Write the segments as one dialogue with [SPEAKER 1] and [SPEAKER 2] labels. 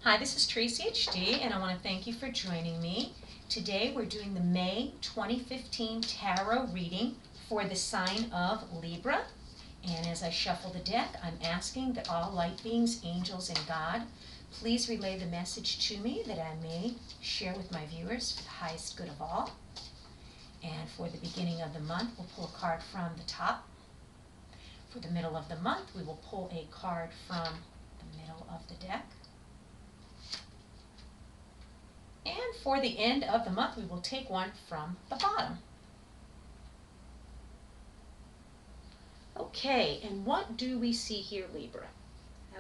[SPEAKER 1] Hi, this is Traceyhd, and I want to thank you for joining me. Today we're doing the May 2015 Tarot reading for the sign of Libra. And as I shuffle the deck, I'm asking that all light beings, angels, and God, please relay the message to me that I may share with my viewers for the highest good of all. And for the beginning of the month, we'll pull a card from the top. For the middle of the month, we will pull a card from the middle of the deck. And for the end of the month, we will take one from the bottom. Okay, and what do we see here, Libra?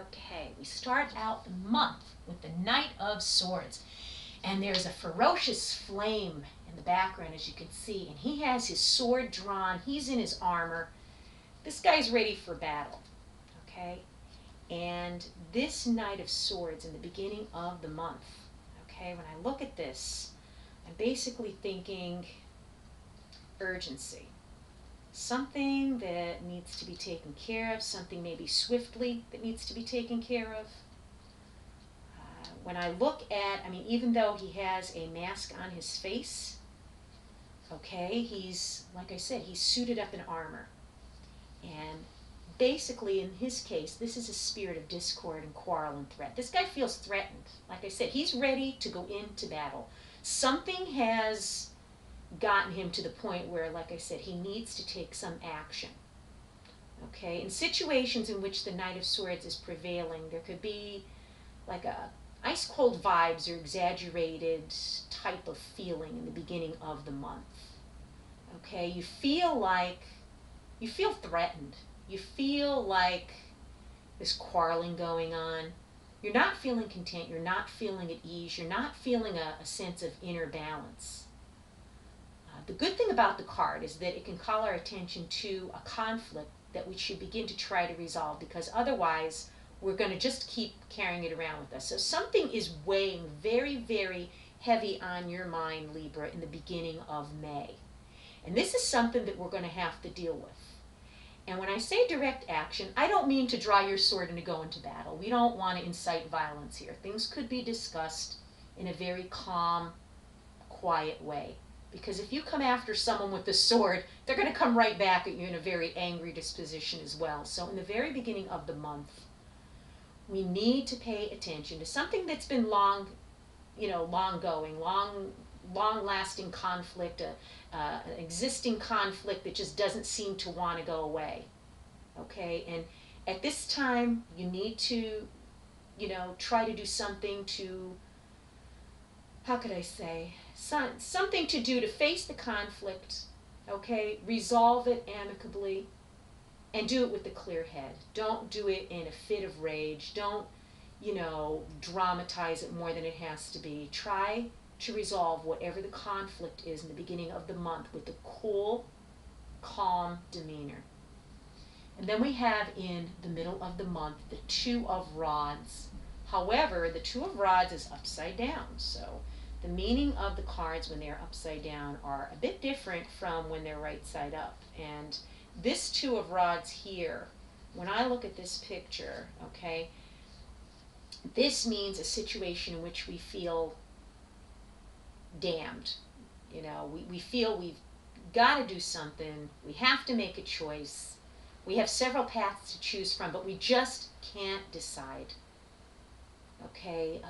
[SPEAKER 1] Okay, we start out the month with the Knight of Swords. And there's a ferocious flame in the background, as you can see. And he has his sword drawn. He's in his armor. This guy's ready for battle. Okay? And this Knight of Swords in the beginning of the month, okay, when I look at this, I'm basically thinking urgency. Something that needs to be taken care of, something maybe swiftly that needs to be taken care of. When I look at, even though he has a mask on his face, okay, he's, like I said, he's suited up in armor. And basically, in his case, this is a spirit of discord and quarrel and threat. This guy feels threatened. Like I said, he's ready to go into battle. Something has gotten him to the point where, like I said, he needs to take some action. Okay, in situations in which the Knight of Swords is prevailing, there could be like a ice-cold vibes or exaggerated type of feeling in the beginning of the month. Okay, you feel threatened. You feel like there's quarreling going on. You're not feeling content. You're not feeling at ease. You're not feeling a sense of inner balance. The good thing about the card is that it can call our attention to a conflict that we should begin to try to resolve, because otherwise we're going to just keep carrying it around with us. So something is weighing very, very heavy on your mind, Libra, in the beginning of May. And this is something that we're going to have to deal with. And when I say direct action, I don't mean to draw your sword and to go into battle. We don't want to incite violence here. Things could be discussed in a very calm, quiet way. Because if you come after someone with a sword, they're going to come right back at you in a very angry disposition as well. So in the very beginning of the month, we need to pay attention to something that's been long going, long-lasting conflict, an existing conflict that just doesn't seem to want to go away. Okay, and at this time, you need to, try to do something to, how could I say, something to do to face the conflict, okay, resolve it amicably, and do it with a clear head. Don't do it in a fit of rage. Don't, dramatize it more than it has to be. Try to resolve whatever the conflict is in the beginning of the month with a cool, calm demeanor. And then we have in the middle of the month the Two of Rods. However, the Two of Rods is upside down, so the meaning of the cards when they're upside down are a bit different from when they're right side up. And this Two of Rods here, when I look at this picture, okay, this means a situation in which we feel damned. We feel we've got to do something. We have to make a choice. We have several paths to choose from, but we just can't decide. Okay,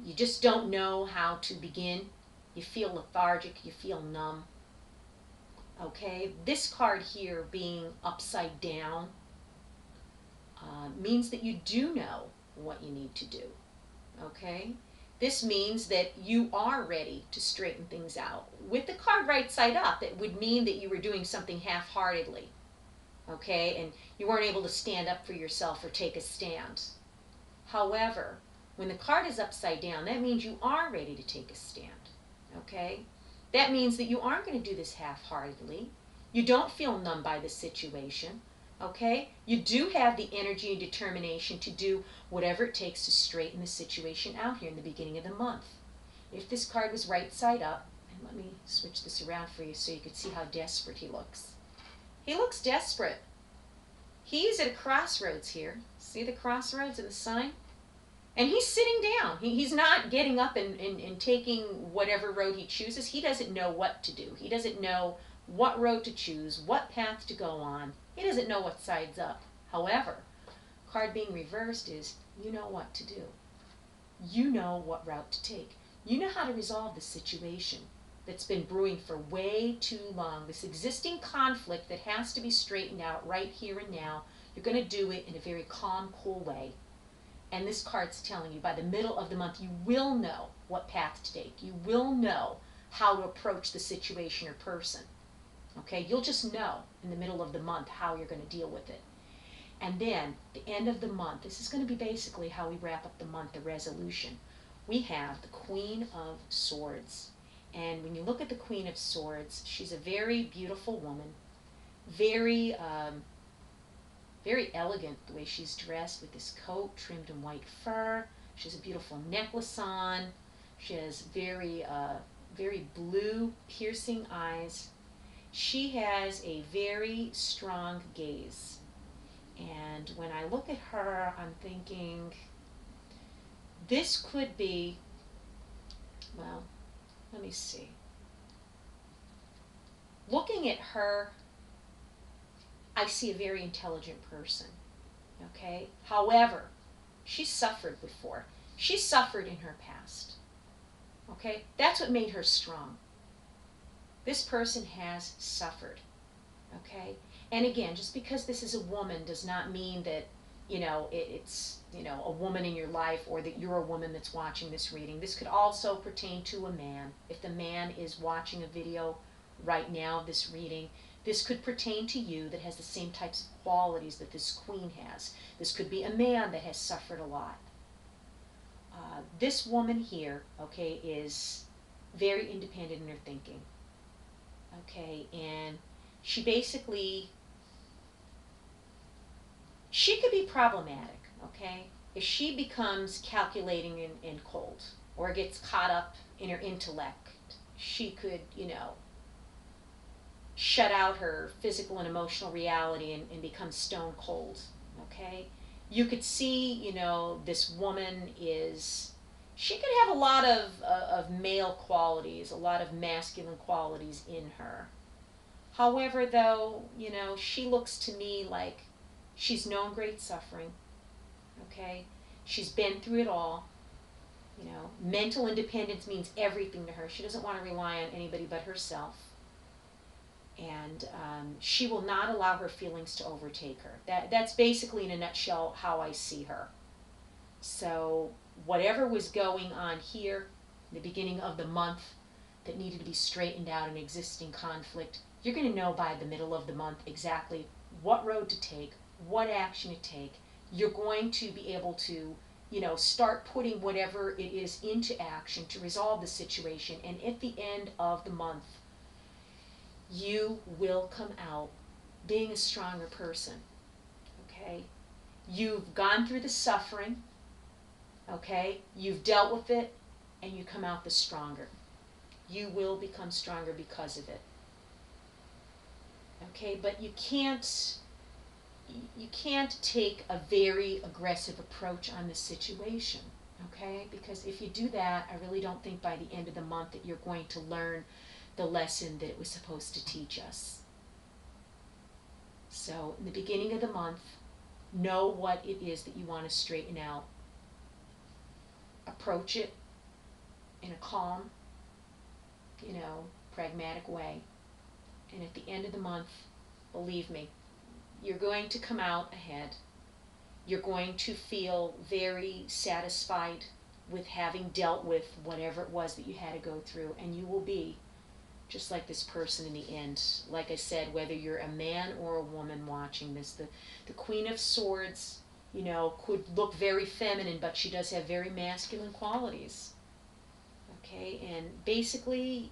[SPEAKER 1] you just don't know how to begin. You feel lethargic. You feel numb. Okay, this card here being upside down means that you do know what you need to do. Okay, this means that you are ready to straighten things out. With the card right side up, it would mean that you were doing something half-heartedly. Okay, and you weren't able to stand up for yourself or take a stand. However, when the card is upside down, that means you are ready to take a stand. Okay, that means that you aren't going to do this half-heartedly. You don't feel numb by the situation. Okay, you do have the energy and determination to do whatever it takes to straighten the situation out here in the beginning of the month. If this card was right side up, and let me switch this around for you so you can see how desperate he looks. He looks desperate. He's at a crossroads here. See the crossroads and the sign? And he's sitting down. He's not getting up and taking whatever road he chooses. He doesn't know what to do. He doesn't know what road to choose, what path to go on. He doesn't know what side's up. However, card being reversed is you know what to do. You know what route to take. You know how to resolve this situation that's been brewing for way too long. This existing conflict that has to be straightened out right here and now. You're going to do it in a very calm, cool way. And this card's telling you by the middle of the month, you will know what path to take. You will know how to approach the situation or person. Okay? You'll just know in the middle of the month how you're going to deal with it. And then, the end of the month, this is going to be basically how we wrap up the month, the resolution. We have the Queen of Swords. And when you look at the Queen of Swords, she's a very beautiful woman, very very elegant the way she's dressed with this coat trimmed in white fur. She has a beautiful necklace on. She has very blue, piercing eyes. She has a very strong gaze. And when I look at her, I'm thinking, this could be, well, let me see. Looking at her, I see a very intelligent person, okay? However, she suffered before. She suffered in her past, okay? That's what made her strong. This person has suffered, okay? And again, just because this is a woman does not mean that, it's, a woman in your life or that you're a woman that's watching this reading. This could also pertain to a man. If the man is watching a video right now of this reading, this could pertain to you that has the same types of qualities that this queen has. This could be a man that has suffered a lot. This woman here, okay, is very independent in her thinking. Okay, and she basically, she could be problematic, okay? If she becomes calculating and cold or gets caught up in her intellect, she could, shut out her physical and emotional reality and become stone cold, okay? You could see, this woman she could have a lot of male qualities, a lot of masculine qualities in her. However, though, she looks to me like she's known great suffering, okay? She's been through it all. Mental independence means everything to her. She doesn't want to rely on anybody but herself. And she will not allow her feelings to overtake her. That's basically, in a nutshell, how I see her. So whatever was going on here in the beginning of the month that needed to be straightened out, an existing conflict, you're going to know by the middle of the month exactly what road to take, what action to take. You're going to be able to, start putting whatever it is into action to resolve the situation. And at the end of the month, you will come out being a stronger person, okay? You've gone through the suffering, okay? You've dealt with it, and you come out the stronger. You will become stronger because of it, okay? But you can't take a very aggressive approach on this situation, okay? Because if you do that, I really don't think by the end of the month that you're going to learn the lesson that it was supposed to teach us. So in the beginning of the month, know what it is that you want to straighten out. Approach it in a calm, pragmatic way. And at the end of the month, believe me, you're going to come out ahead. You're going to feel very satisfied with having dealt with whatever it was that you had to go through, and you will be just like this person in the end. Like I said, whether you're a man or a woman watching this, the Queen of Swords, could look very feminine, but she does have very masculine qualities. Okay, and basically,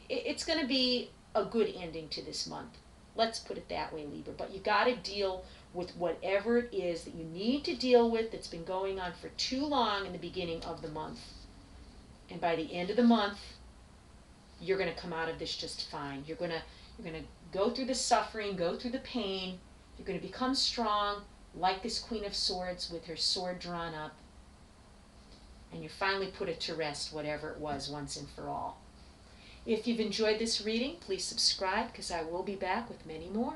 [SPEAKER 1] it's going to be a good ending to this month. Let's put it that way, Libra. But you got to deal with whatever it is that you need to deal with that's been going on for too long in the beginning of the month. And by the end of the month, you're going to come out of this just fine. You're going to go through the suffering, go through the pain. You're going to become strong, like this Queen of Swords with her sword drawn up, and you finally put it to rest, whatever it was, once and for all. If you've enjoyed this reading, please subscribe, because I will be back with many more.